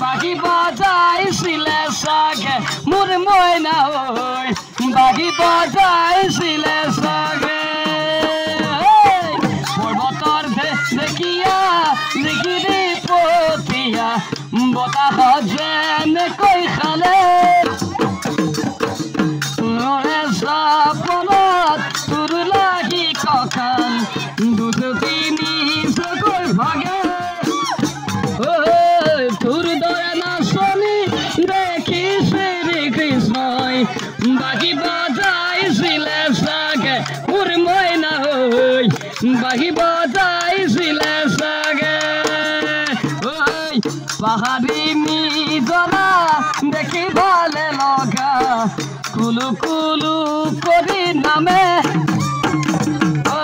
বাগি বজাইছিলে চাগে মোৰ মইনা ঐ বাগি বজাইছিলে চাগে পৰ্বতৰ দেখিয়া লিগিৰি পঠিয়া বতাহত যেনেকৈ খালে সপনত তোৰ লাগি কঁকাল দুটুকি নিজকৈ ভাগে তোৰ দৰে নাচনি দেখি শ্ৰীকৃষ্ণই বাগি বজাইছিলে চাগে মোৰ মইনা ঐ বাগি বজাইছিলে চাগে ঐ পাহাৰী নিজৰা দেখি ভালে লগা কুলু কুলু কৰি নামে ঐ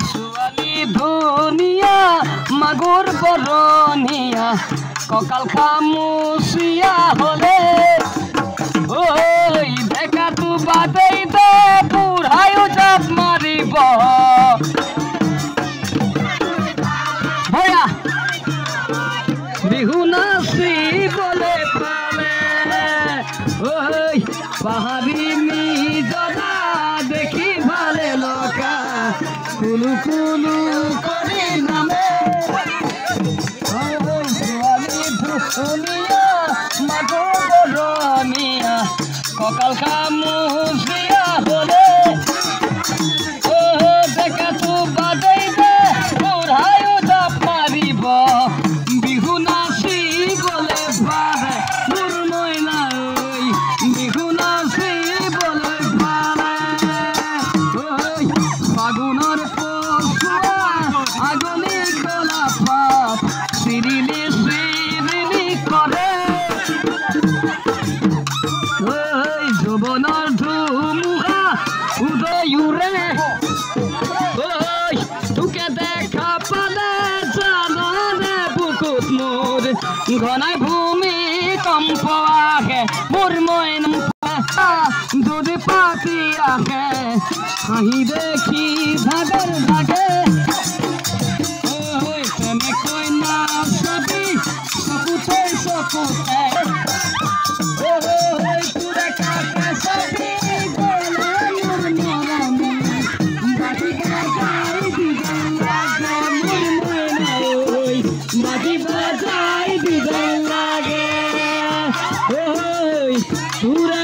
ছোৱালী ধুনীয়া মাগুৰ বৰণীয়া কঁকাল খামুচিয়া হলে ঐ ডেকাটো বাদেই দে বুঢ়ায়ো জাপ মাৰিব ভয়া বিহু নাচিবলে পালে ঐ পাহাৰী নিজৰা দেখি ভালে লগা কুলু কুলু কৰি নামে মাগুৰ বৰণীয়া কঁকাল খামুচিয়া হলে ডেকাটো বাদেই দে বুঢ়ায়ো জাপ মাৰিব বিহু নাচিবলে পাৰে মোৰ মইনা ঐ বিহু নাচিবলে পাৰে ফাগুনৰ পচুৱা আগুনি কলা পাত চিৰিলি কৰে যৌৱনৰ ধুমুহা উদয়ুৰে তোকে দেখা পালে জাননে বুকুত মোৰ ঘনাই ভূমি কম্প আহে মোৰ মইনা যদি পাতি আহে হাঁহি দেখি ভাগৰ লাগে তেনেকৈ নাচাবি চকুতে চকুতে Pura